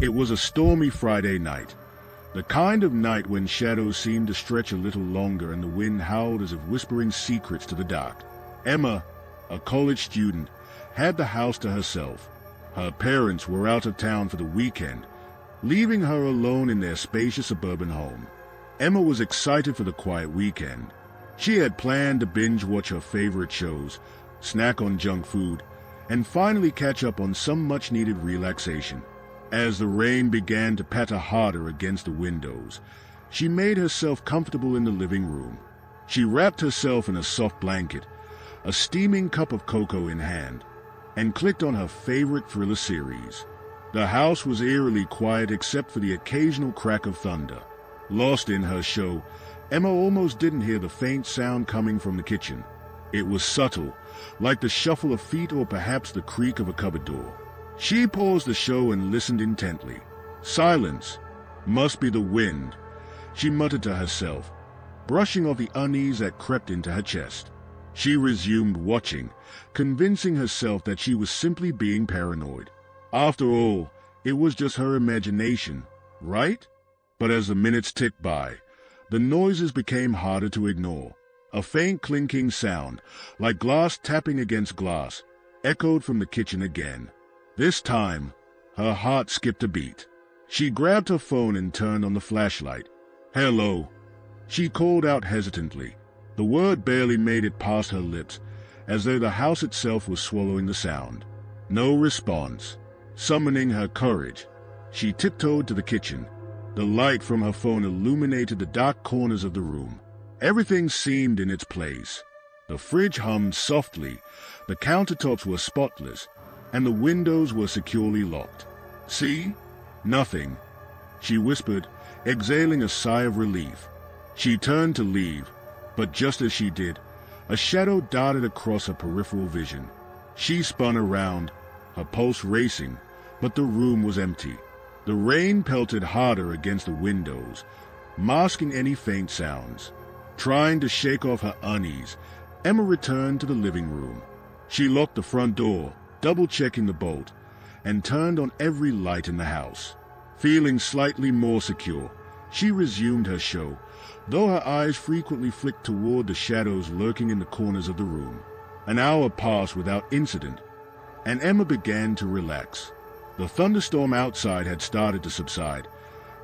It was a stormy Friday night, the kind of night when shadows seemed to stretch a little longer and the wind howled as if whispering secrets to the dark. Emma, a college student, had the house to herself. Her parents were out of town for the weekend, leaving her alone in their spacious suburban home. Emma was excited for the quiet weekend. She had planned to binge-watch her favorite shows, snack on junk food, and finally catch up on some much-needed relaxation. As the rain began to patter harder against the windows, she made herself comfortable in the living room. She wrapped herself in a soft blanket, a steaming cup of cocoa in hand, and clicked on her favorite thriller series. The house was eerily quiet except for the occasional crack of thunder. Lost in her show, Emma almost didn't hear the faint sound coming from the kitchen. It was subtle, like the shuffle of feet or perhaps the creak of a cupboard door. She paused the show and listened intently. Silence. Must be the wind, she muttered to herself, brushing off the unease that crept into her chest. She resumed watching, convincing herself that she was simply being paranoid. After all, it was just her imagination, right? But as the minutes ticked by, the noises became harder to ignore. A faint clinking sound, like glass tapping against glass, echoed from the kitchen again. This time, her heart skipped a beat. She grabbed her phone and turned on the flashlight. "Hello," she called out hesitantly. The word barely made it past her lips, as though the house itself was swallowing the sound. No response. Summoning her courage, she tiptoed to the kitchen. The light from her phone illuminated the dark corners of the room. Everything seemed in its place. The fridge hummed softly, the countertops were spotless, and the windows were securely locked. "See? Nothing," she whispered, exhaling a sigh of relief. She turned to leave, but just as she did, a shadow darted across her peripheral vision. She spun around, her pulse racing, but the room was empty. The rain pelted harder against the windows, masking any faint sounds. Trying to shake off her unease, Emma returned to the living room. She locked the front door, double-checking the bolt, and turned on every light in the house. Feeling slightly more secure, she resumed her show, though her eyes frequently flicked toward the shadows lurking in the corners of the room. An hour passed without incident, and Emma began to relax. The thunderstorm outside had started to subside,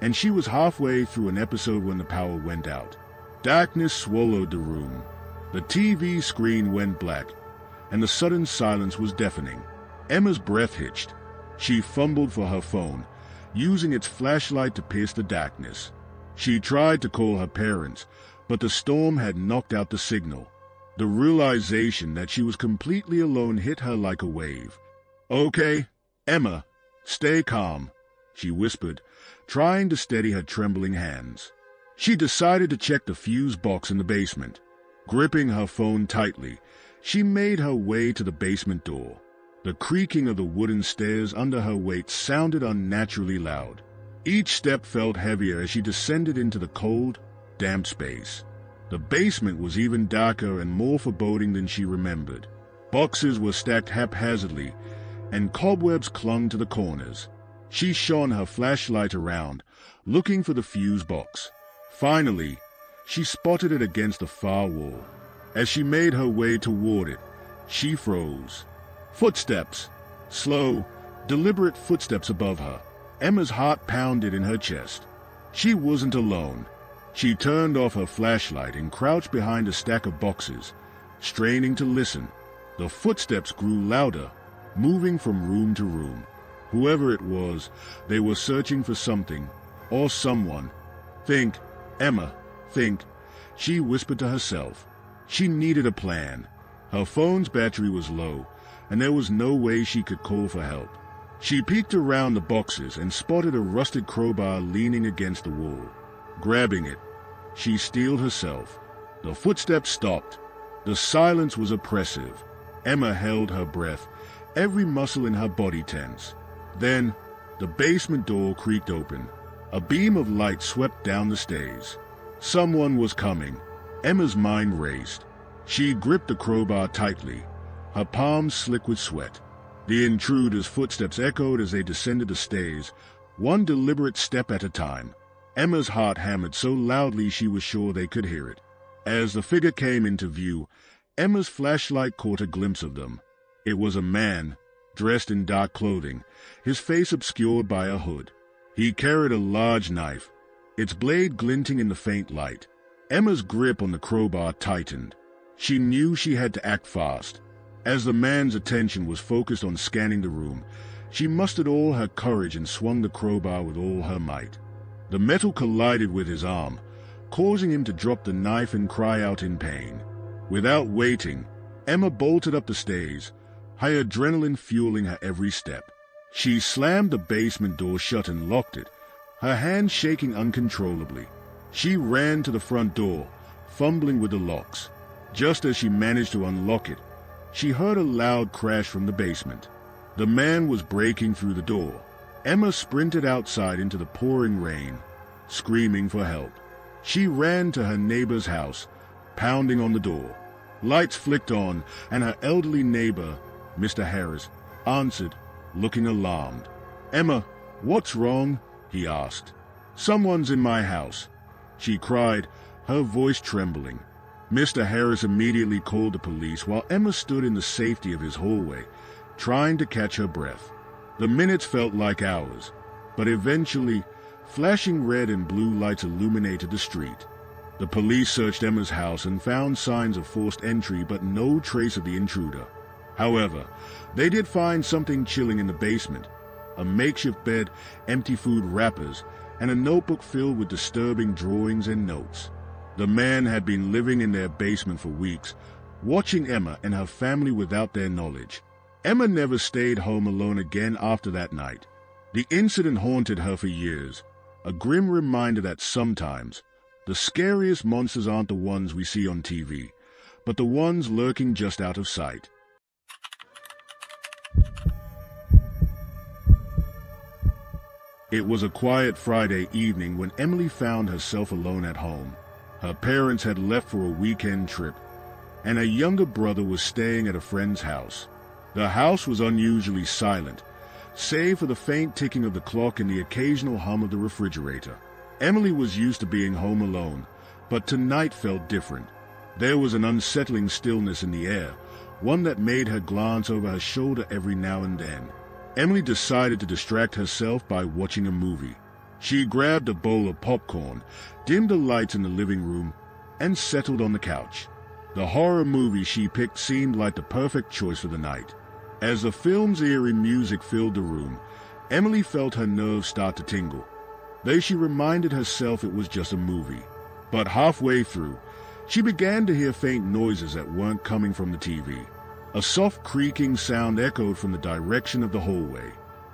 and she was halfway through an episode when the power went out. Darkness swallowed the room. The TV screen went black, and the sudden silence was deafening. Emma's breath hitched. She fumbled for her phone, using its flashlight to pierce the darkness. She tried to call her parents, but the storm had knocked out the signal. The realization that she was completely alone hit her like a wave. "Okay, Emma, stay calm," she whispered, trying to steady her trembling hands. She decided to check the fuse box in the basement. Gripping her phone tightly, she made her way to the basement door. The creaking of the wooden stairs under her weight sounded unnaturally loud. Each step felt heavier as she descended into the cold, damp space. The basement was even darker and more foreboding than she remembered. Boxes were stacked haphazardly, and cobwebs clung to the corners. She shone her flashlight around, looking for the fuse box. Finally, she spotted it against the far wall. As she made her way toward it, she froze. Footsteps. Slow, deliberate footsteps above her. Emma's heart pounded in her chest. She wasn't alone. She turned off her flashlight and crouched behind a stack of boxes, straining to listen. The footsteps grew louder, moving from room to room. Whoever it was, they were searching for something, or someone. "Think, Emma, think," she whispered to herself. She needed a plan. Her phone's battery was low, and there was no way she could call for help. She peeked around the boxes and spotted a rusted crowbar leaning against the wall. Grabbing it, she steeled herself. The footsteps stopped. The silence was oppressive. Emma held her breath, every muscle in her body tense. Then, the basement door creaked open. A beam of light swept down the stairs. Someone was coming. Emma's mind raced. She gripped the crowbar tightly, her palms slick with sweat. The intruder's footsteps echoed as they descended the stairs, one deliberate step at a time. Emma's heart hammered so loudly she was sure they could hear it. As the figure came into view, Emma's flashlight caught a glimpse of them. It was a man, dressed in dark clothing, his face obscured by a hood. He carried a large knife, its blade glinting in the faint light. Emma's grip on the crowbar tightened. She knew she had to act fast. As the man's attention was focused on scanning the room, she mustered all her courage and swung the crowbar with all her might. The metal collided with his arm, causing him to drop the knife and cry out in pain. Without waiting, Emma bolted up the stairs, her adrenaline fueling her every step. She slammed the basement door shut and locked it, her hands shaking uncontrollably. She ran to the front door, fumbling with the locks. Just as she managed to unlock it, she heard a loud crash from the basement. The man was breaking through the door. Emma sprinted outside into the pouring rain, screaming for help. She ran to her neighbor's house, pounding on the door. Lights flicked on, and her elderly neighbor, Mr. Harris, answered, looking alarmed. "Emma, what's wrong?" he asked. "Someone's in my house," she cried, her voice trembling. Mr. Harris immediately called the police while Emma stood in the safety of his hallway, trying to catch her breath. The minutes felt like hours, but eventually, flashing red and blue lights illuminated the street. The police searched Emma's house and found signs of forced entry but no trace of the intruder. However, they did find something chilling in the basement: a makeshift bed, empty food wrappers, and a notebook filled with disturbing drawings and notes. The man had been living in their basement for weeks, watching Emma and her family without their knowledge. Emma never stayed home alone again after that night. The incident haunted her for years, a grim reminder that sometimes the scariest monsters aren't the ones we see on TV, but the ones lurking just out of sight. It was a quiet Friday evening when Emily found herself alone at home. Her parents had left for a weekend trip, and her younger brother was staying at a friend's house. The house was unusually silent, save for the faint ticking of the clock and the occasional hum of the refrigerator. Emily was used to being home alone, but tonight felt different. There was an unsettling stillness in the air, one that made her glance over her shoulder every now and then. Emily decided to distract herself by watching a movie. She grabbed a bowl of popcorn, dimmed the lights in the living room, and settled on the couch. The horror movie she picked seemed like the perfect choice for the night. As the film's eerie music filled the room, Emily felt her nerves start to tingle. Though she reminded herself it was just a movie. But halfway through, she began to hear faint noises that weren't coming from the TV. A soft creaking sound echoed from the direction of the hallway.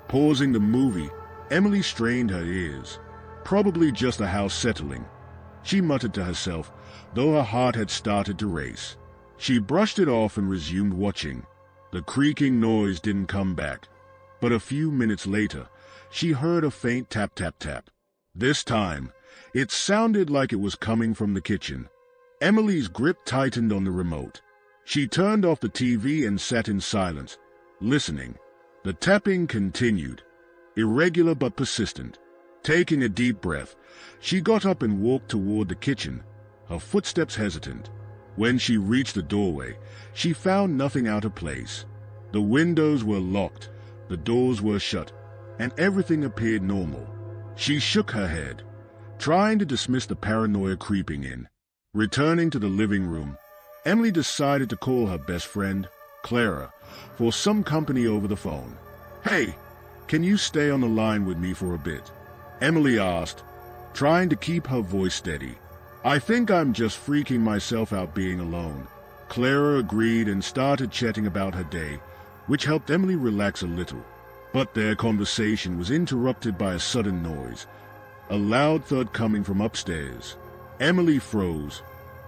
Pausing the movie, Emily strained her ears. Probably just the house settling, she muttered to herself, though her heart had started to race. She brushed it off and resumed watching. The creaking noise didn't come back, but a few minutes later, she heard a faint tap-tap-tap. This time, it sounded like it was coming from the kitchen. Emily's grip tightened on the remote. She turned off the TV and sat in silence, listening. The tapping continued, irregular but persistent. Taking a deep breath, she got up and walked toward the kitchen, her footsteps hesitant. When she reached the doorway, she found nothing out of place. The windows were locked, the doors were shut, and everything appeared normal. She shook her head, trying to dismiss the paranoia creeping in. Returning to the living room, Emily decided to call her best friend, Clara, for some company over the phone. "Hey, can you stay on the line with me for a bit?" Emily asked, trying to keep her voice steady. "I think I'm just freaking myself out being alone." Clara agreed and started chatting about her day, which helped Emily relax a little. But their conversation was interrupted by a sudden noise, a loud thud coming from upstairs. Emily froze,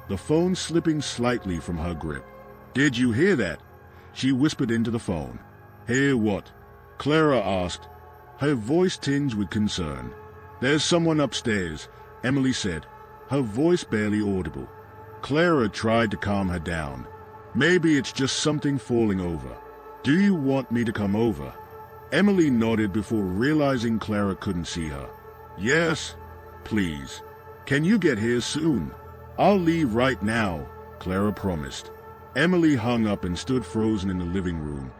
the phone slipping slightly from her grip. "Did you hear that?" she whispered into the phone. "Hear what?" Clara asked, her voice tinged with concern. "There's someone upstairs," Emily said, her voice barely audible. Clara tried to calm her down. "Maybe it's just something falling over. Do you want me to come over?" Emily nodded before realizing Clara couldn't see her. "Yes, please. Can you get here soon?" "I'll leave right now," Clara promised. Emily hung up and stood frozen in the living room,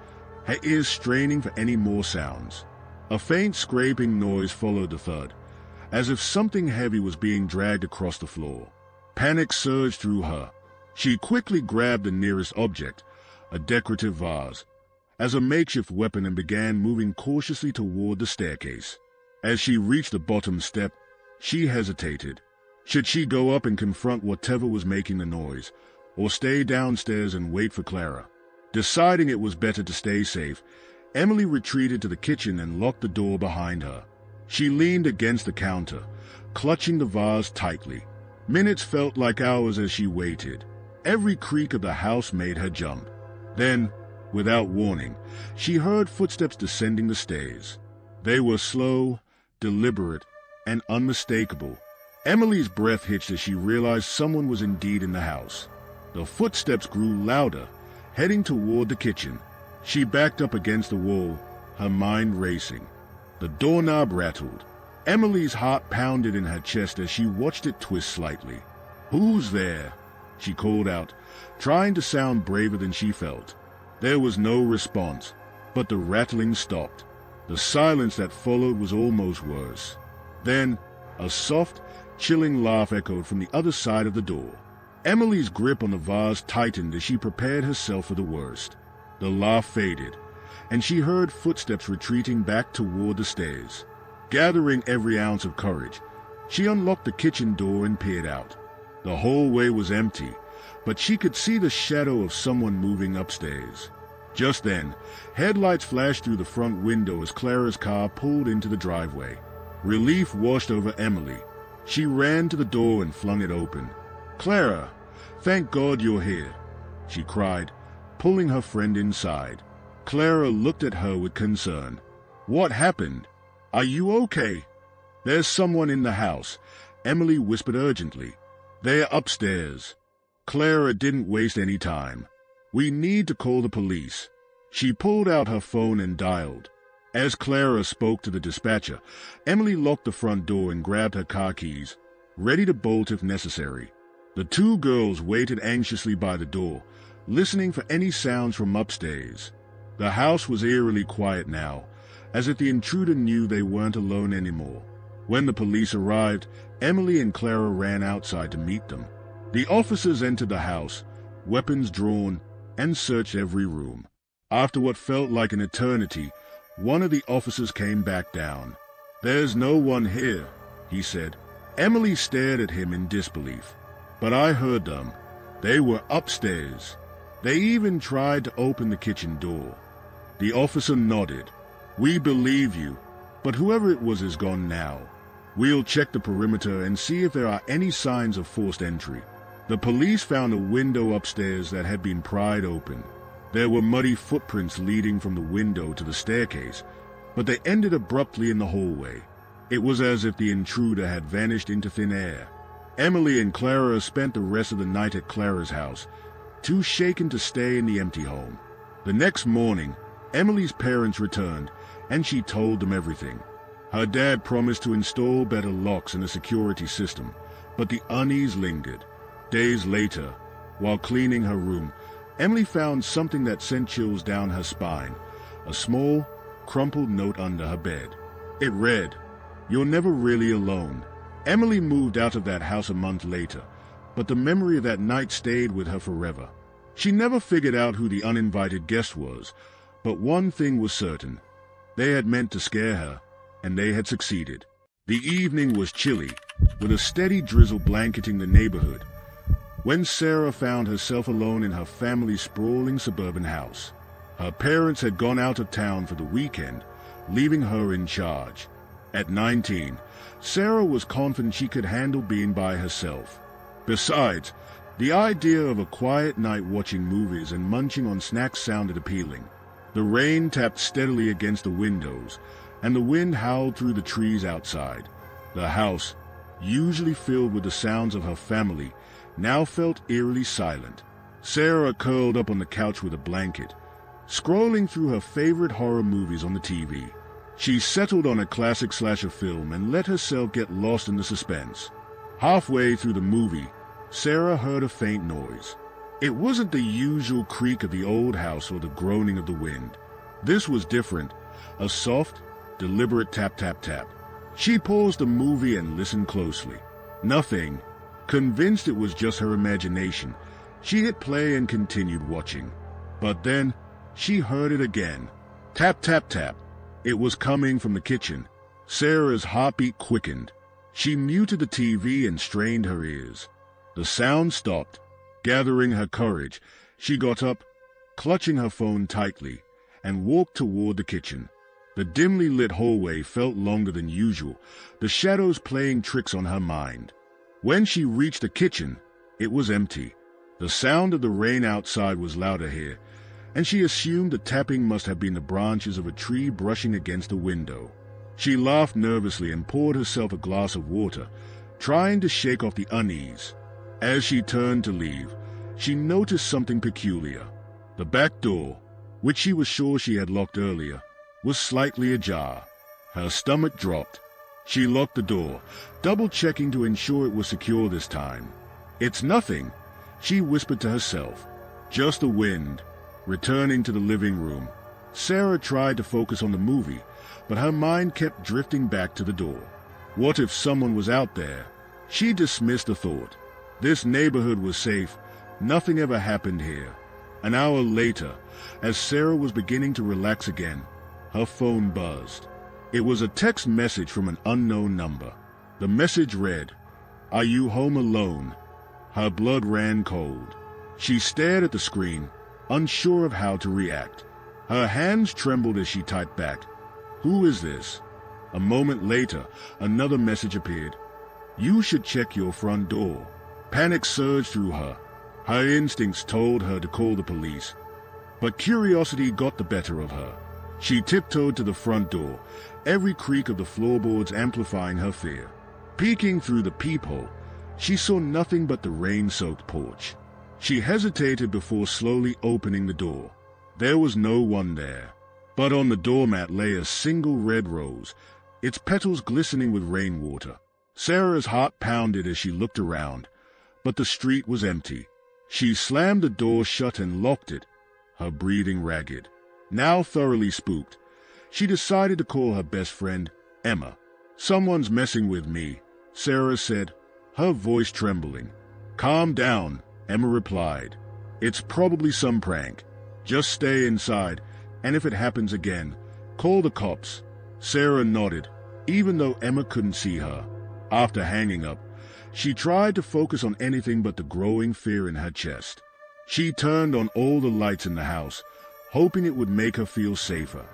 her ears straining for any more sounds. A faint scraping noise followed the thud, as if something heavy was being dragged across the floor. Panic surged through her. She quickly grabbed the nearest object, a decorative vase, as a makeshift weapon and began moving cautiously toward the staircase. As she reached the bottom step, she hesitated. Should she go up and confront whatever was making the noise, or stay downstairs and wait for Clara? Deciding it was better to stay safe, Emily retreated to the kitchen and locked the door behind her. She leaned against the counter, clutching the vase tightly. Minutes felt like hours as she waited. Every creak of the house made her jump. Then, without warning, she heard footsteps descending the stairs. They were slow, deliberate, and unmistakable. Emily's breath hitched as she realized someone was indeed in the house. The footsteps grew louder, heading toward the kitchen. She backed up against the wall, her mind racing. The doorknob rattled. Emily's heart pounded in her chest as she watched it twist slightly. "Who's there?" she called out, trying to sound braver than she felt. There was no response, but the rattling stopped. The silence that followed was almost worse. Then, a soft, chilling laugh echoed from the other side of the door. Emily's grip on the vase tightened as she prepared herself for the worst. The laugh faded, and she heard footsteps retreating back toward the stairs. Gathering every ounce of courage, she unlocked the kitchen door and peered out. The hallway was empty, but she could see the shadow of someone moving upstairs. Just then, headlights flashed through the front window as Clara's car pulled into the driveway. Relief washed over Emily. She ran to the door and flung it open. "Clara, thank God you're here," she cried, pulling her friend inside. Clara looked at her with concern. "What happened? Are you okay?" "There's someone in the house," Emily whispered urgently. "They're upstairs." Clara didn't waste any time. "We need to call the police." She pulled out her phone and dialed. As Clara spoke to the dispatcher, Emily locked the front door and grabbed her car keys, ready to bolt if necessary. The two girls waited anxiously by the door, listening for any sounds from upstairs. The house was eerily quiet now, as if the intruder knew they weren't alone anymore. When the police arrived, Emily and Clara ran outside to meet them. The officers entered the house, weapons drawn, and searched every room. After what felt like an eternity, one of the officers came back down. "There's no one here," he said. Emily stared at him in disbelief. "But I heard them. They were upstairs. They even tried to open the kitchen door." The officer nodded. "We believe you, but whoever it was is gone now. We'll check the perimeter and see if there are any signs of forced entry." The police found a window upstairs that had been pried open. There were muddy footprints leading from the window to the staircase, but they ended abruptly in the hallway. It was as if the intruder had vanished into thin air. Emily and Clara spent the rest of the night at Clara's house, too shaken to stay in the empty home. The next morning, Emily's parents returned, and she told them everything. Her dad promised to install better locks and a security system, but the unease lingered. Days later, while cleaning her room, Emily found something that sent chills down her spine, a small, crumpled note under her bed. It read, "You're never really alone." Emily moved out of that house a month later, but the memory of that night stayed with her forever. She never figured out who the uninvited guest was, but one thing was certain. They had meant to scare her, and they had succeeded. The evening was chilly, with a steady drizzle blanketing the neighborhood, when Sarah found herself alone in her family's sprawling suburban house. Her parents had gone out of town for the weekend, leaving her in charge. At 19, Sarah was confident she could handle being by herself. Besides, the idea of a quiet night watching movies and munching on snacks sounded appealing. The rain tapped steadily against the windows, and the wind howled through the trees outside. The house, usually filled with the sounds of her family, now felt eerily silent. Sarah curled up on the couch with a blanket, scrolling through her favorite horror movies on the TV. She settled on a classic slasher film and let herself get lost in the suspense. Halfway through the movie, Sarah heard a faint noise. It wasn't the usual creak of the old house or the groaning of the wind. This was different, a soft, deliberate tap-tap-tap. She paused the movie and listened closely. Nothing. Convinced it was just her imagination, she hit play and continued watching. But then, she heard it again. Tap-tap-tap. It was coming from the kitchen. Sarah's heartbeat quickened. She muted the TV and strained her ears. The sound stopped. Gathering her courage, she got up, clutching her phone tightly, and walked toward the kitchen. The dimly lit hallway felt longer than usual, the shadows playing tricks on her mind. When she reached the kitchen, it was empty. The sound of the rain outside was louder here, and she assumed the tapping must have been the branches of a tree brushing against the window. She laughed nervously and poured herself a glass of water, trying to shake off the unease. As she turned to leave, she noticed something peculiar. The back door, which she was sure she had locked earlier, was slightly ajar. Her stomach dropped. She locked the door, double-checking to ensure it was secure this time. "It's nothing," she whispered to herself. "Just the wind." Returning to the living room, Sarah tried to focus on the movie, but her mind kept drifting back to the door. What if someone was out there? She dismissed the thought. This neighborhood was safe. Nothing ever happened here. An hour later, as Sarah was beginning to relax again, her phone buzzed. It was a text message from an unknown number. The message read, "Are you home alone?" Her blood ran cold. She stared at the screen, unsure of how to react. Her hands trembled as she typed back, "Who is this?" A moment later, another message appeared. "You should check your front door." Panic surged through her. Her instincts told her to call the police, but curiosity got the better of her. She tiptoed to the front door, every creak of the floorboards amplifying her fear. Peeking through the peephole, she saw nothing but the rain-soaked porch. She hesitated before slowly opening the door. There was no one there, but on the doormat lay a single red rose, its petals glistening with rainwater. Sarah's heart pounded as she looked around, but the street was empty. She slammed the door shut and locked it, her breathing ragged. Now thoroughly spooked, she decided to call her best friend, Emma. "Someone's messing with me," Sarah said, her voice trembling. "Calm down," Emma replied. "It's probably some prank. Just stay inside, and if it happens again, call the cops." Sarah nodded, even though Emma couldn't see her. After hanging up, she tried to focus on anything but the growing fear in her chest. She turned on all the lights in the house, hoping it would make her feel safer.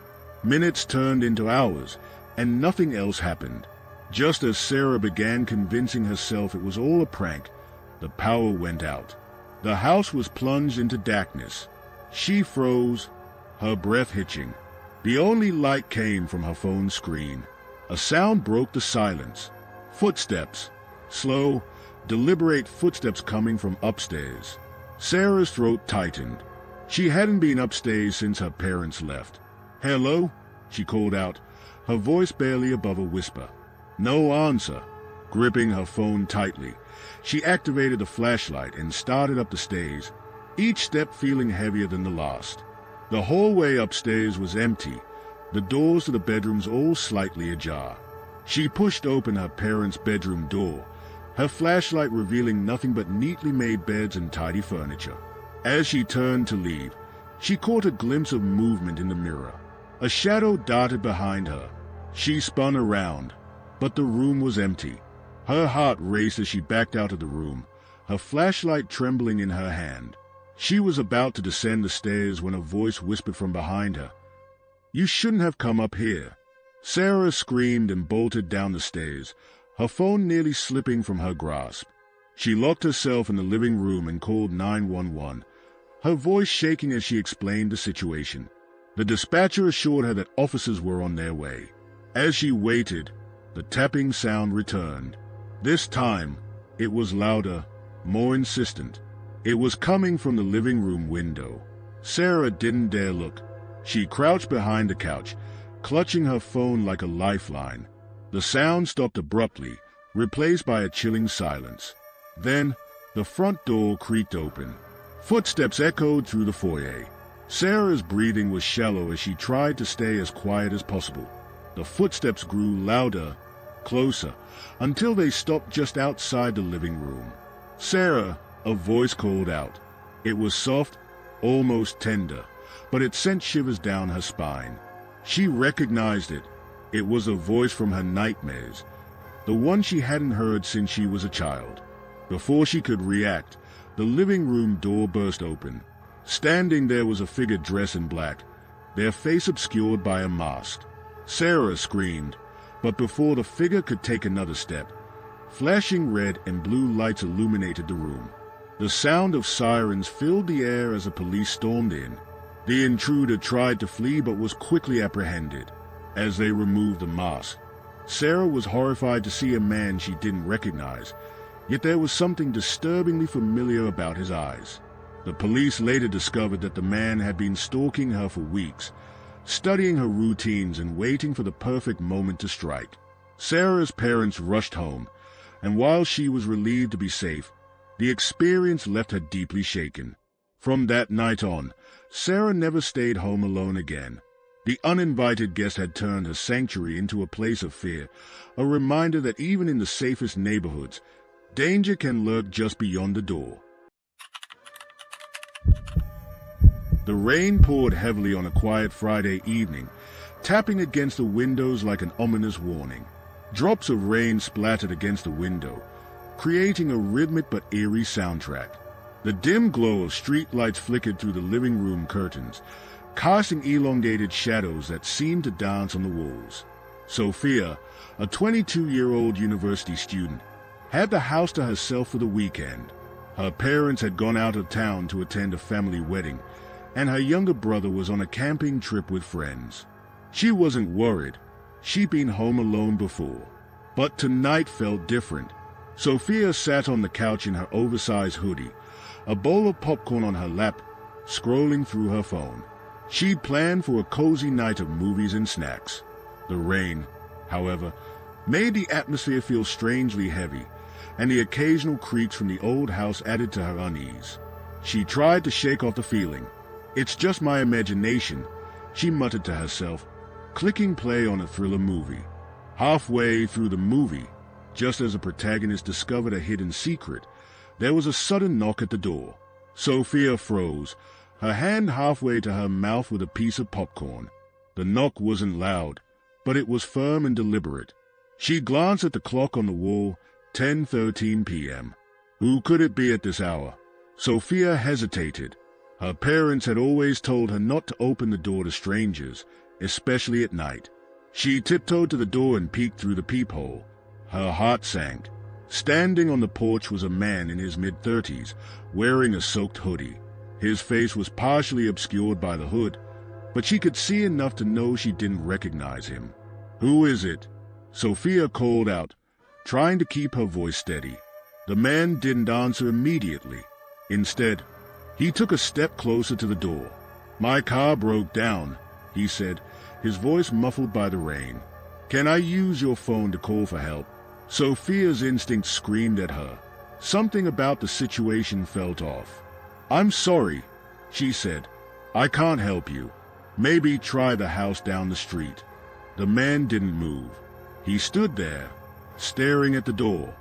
Minutes turned into hours, and nothing else happened. Just as Sarah began convincing herself it was all a prank, the power went out. The house was plunged into darkness. She froze, her breath hitching. The only light came from her phone screen. A sound broke the silence. Footsteps. Slow, deliberate footsteps coming from upstairs. Sarah's throat tightened. She hadn't been upstairs since her parents left. "Hello?" she called out, her voice barely above a whisper. No answer. Gripping her phone tightly, she activated the flashlight and started up the stairs, each step feeling heavier than the last. The hallway upstairs was empty, the doors to the bedrooms all slightly ajar. She pushed open her parents' bedroom door, her flashlight revealing nothing but neatly made beds and tidy furniture. As she turned to leave, she caught a glimpse of movement in the mirror. A shadow darted behind her. She spun around, but the room was empty. Her heart raced as she backed out of the room, her flashlight trembling in her hand. She was about to descend the stairs when a voice whispered from behind her, "You shouldn't have come up here." Sarah screamed and bolted down the stairs, her phone nearly slipping from her grasp. She locked herself in the living room and called 911, her voice shaking as she explained the situation. The dispatcher assured her that officers were on their way. As she waited, the tapping sound returned. This time, it was louder, more insistent. It was coming from the living room window. Sarah didn't dare look. She crouched behind the couch, clutching her phone like a lifeline. The sound stopped abruptly, replaced by a chilling silence. Then, the front door creaked open. Footsteps echoed through the foyer. Sarah's breathing was shallow as she tried to stay as quiet as possible. The footsteps grew louder, closer, until they stopped just outside the living room. "Sarah," a voice called out. It was soft, almost tender, but it sent shivers down her spine. She recognized it. It was a voice from her nightmares, the one she hadn't heard since she was a child. Before she could react, the living room door burst open. Standing there was a figure dressed in black, their face obscured by a mask. Sarah screamed, but before the figure could take another step, flashing red and blue lights illuminated the room. The sound of sirens filled the air as the police stormed in. The intruder tried to flee but was quickly apprehended. As they removed the mask, Sarah was horrified to see a man she didn't recognize, yet there was something disturbingly familiar about his eyes. The police later discovered that the man had been stalking her for weeks, studying her routines and waiting for the perfect moment to strike. Sarah's parents rushed home, and while she was relieved to be safe, the experience left her deeply shaken. From that night on, Sarah never stayed home alone again. The uninvited guest had turned her sanctuary into a place of fear, a reminder that even in the safest neighborhoods, danger can lurk just beyond the door. The rain poured heavily on a quiet Friday evening, tapping against the windows like an ominous warning. Drops of rain splattered against the window, creating a rhythmic but eerie soundtrack. The dim glow of street lights flickered through the living room curtains, casting elongated shadows that seemed to dance on the walls. Sophia, a 22-year-old university student, had the house to herself for the weekend. Her parents had gone out of town to attend a family wedding, and her younger brother was on a camping trip with friends. She wasn't worried. She'd been home alone before. But tonight felt different. Sophia sat on the couch in her oversized hoodie, a bowl of popcorn on her lap, scrolling through her phone. She'd planned for a cozy night of movies and snacks. The rain, however, made the atmosphere feel strangely heavy, and the occasional creaks from the old house added to her unease. She tried to shake off the feeling. "It's just my imagination," she muttered to herself, clicking play on a thriller movie. Halfway through the movie, just as the protagonist discovered a hidden secret, there was a sudden knock at the door. Sophia froze, her hand halfway to her mouth with a piece of popcorn. The knock wasn't loud, but it was firm and deliberate. She glanced at the clock on the wall, 10:13 p.m. Who could it be at this hour? Sophia hesitated. Her parents had always told her not to open the door to strangers, especially at night. She tiptoed to the door and peeked through the peephole. Her heart sank. Standing on the porch was a man in his mid-30s, wearing a soaked hoodie. His face was partially obscured by the hood, but she could see enough to know she didn't recognize him. "Who is it?" Sophia called out, trying to keep her voice steady. The man didn't answer immediately. Instead, he took a step closer to the door. "My car broke down," he said, his voice muffled by the rain. "Can I use your phone to call for help?" Sophia's instinct screamed at her. Something about the situation felt off. "I'm sorry," she said. "I can't help you. Maybe try the house down the street." The man didn't move. He stood there, staring at the door.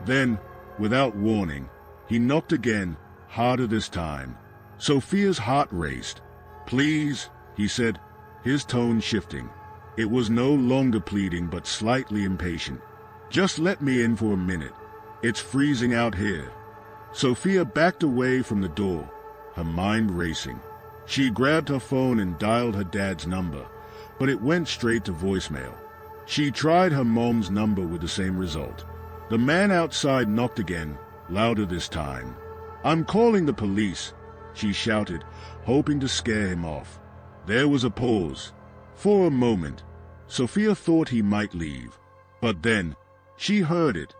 Then, without warning, he knocked again, harder this time. Sophia's heart raced. "Please," he said, his tone shifting. It was no longer pleading but slightly impatient. "Just let me in for a minute. It's freezing out here." Sophia backed away from the door, her mind racing. She grabbed her phone and dialed her dad's number, but it went straight to voicemail. She tried her mom's number with the same result. The man outside knocked again, louder this time. "I'm calling the police," she shouted, hoping to scare him off. There was a pause. For a moment, Sophia thought he might leave. But then, she heard it,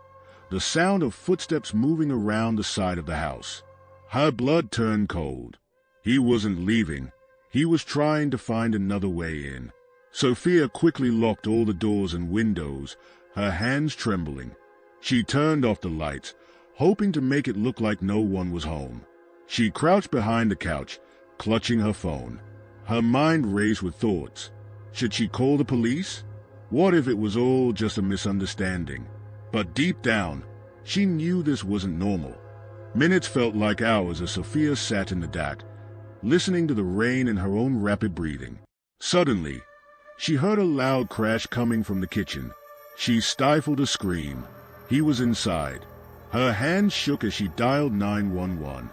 the sound of footsteps moving around the side of the house. Her blood turned cold. He wasn't leaving. He was trying to find another way in. Sophia quickly locked all the doors and windows, her hands trembling. She turned off the lights, hoping to make it look like no one was home. She crouched behind the couch, clutching her phone. Her mind raced with thoughts. Should she call the police? What if it was all just a misunderstanding? But deep down, she knew this wasn't normal. Minutes felt like hours as Sophia sat in the dark, listening to the rain and her own rapid breathing. Suddenly, she heard a loud crash coming from the kitchen. She stifled a scream. He was inside. Her hands shook as she dialed 911.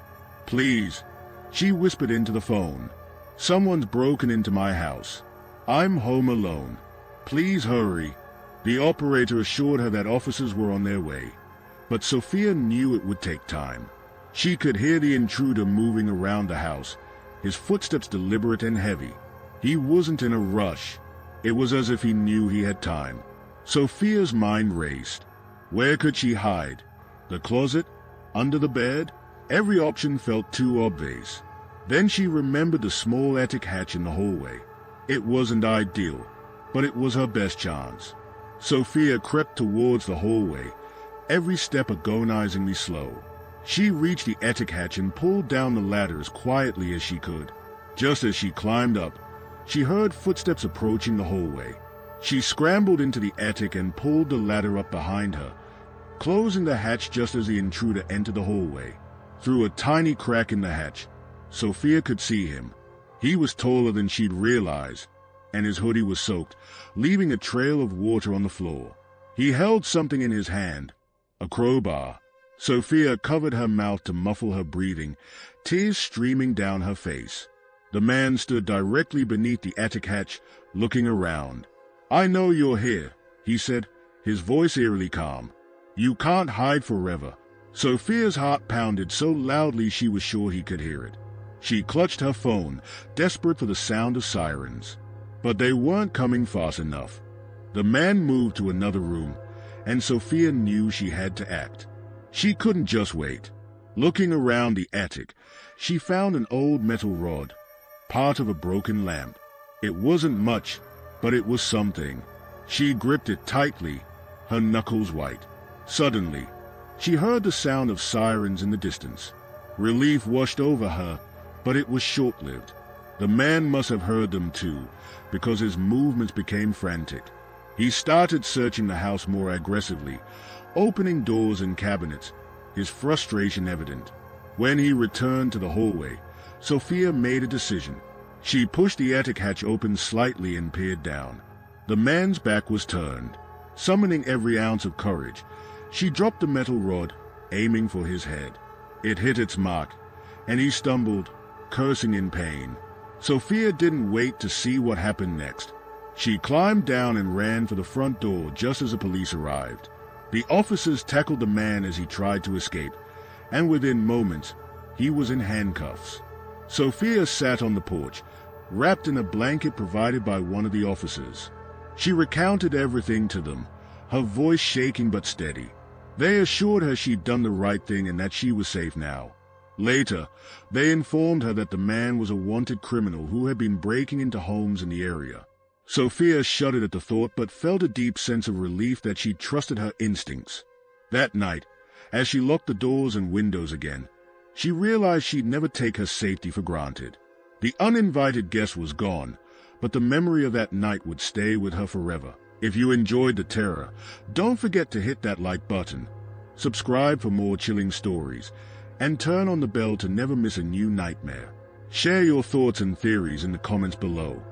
"Please," she whispered into the phone. "Someone's broken into my house. I'm home alone. Please hurry." The operator assured her that officers were on their way, but Sophia knew it would take time. She could hear the intruder moving around the house, his footsteps deliberate and heavy. He wasn't in a rush. It was as if he knew he had time. Sophia's mind raced. Where could she hide? The closet? Under the bed? Every option felt too obvious. Then she remembered the small attic hatch in the hallway. It wasn't ideal, but it was her best chance. Sophia crept towards the hallway, every step agonizingly slow. She reached the attic hatch and pulled down the ladder as quietly as she could. Just as she climbed up, she heard footsteps approaching the hallway. She scrambled into the attic and pulled the ladder up behind her, closing the hatch just as the intruder entered the hallway. Through a tiny crack in the hatch, Sophia could see him. He was taller than she'd realized, and his hoodie was soaked, leaving a trail of water on the floor. He held something in his hand, a crowbar. Sophia covered her mouth to muffle her breathing, tears streaming down her face. The man stood directly beneath the attic hatch, looking around. "I know you're here," he said, his voice eerily calm. "You can't hide forever." Sophia's heart pounded so loudly she was sure he could hear it. She clutched her phone, desperate for the sound of sirens. But they weren't coming fast enough. The man moved to another room, and Sophia knew she had to act. She couldn't just wait. Looking around the attic, she found an old metal rod, part of a broken lamp. It wasn't much, but it was something. She gripped it tightly, her knuckles white. Suddenly, she heard the sound of sirens in the distance. Relief washed over her, but it was short-lived. The man must have heard them too, because his movements became frantic. He started searching the house more aggressively, opening doors and cabinets, his frustration evident. When he returned to the hallway, Sophia made a decision. She pushed the attic hatch open slightly and peered down. The man's back was turned. Summoning every ounce of courage, she dropped the metal rod, aiming for his head. It hit its mark, and he stumbled, cursing in pain. Sophia didn't wait to see what happened next. She climbed down and ran for the front door just as the police arrived. The officers tackled the man as he tried to escape, and within moments, he was in handcuffs. Sophia sat on the porch, wrapped in a blanket provided by one of the officers. She recounted everything to them, her voice shaking but steady. They assured her she'd done the right thing and that she was safe now. Later, they informed her that the man was a wanted criminal who had been breaking into homes in the area. Sophia shuddered at the thought but felt a deep sense of relief that she'd trusted her instincts. That night, as she locked the doors and windows again, she realized she'd never take her safety for granted. The uninvited guest was gone, but the memory of that night would stay with her forever. If you enjoyed the terror, don't forget to hit that like button, subscribe for more chilling stories, and turn on the bell to never miss a new nightmare. Share your thoughts and theories in the comments below.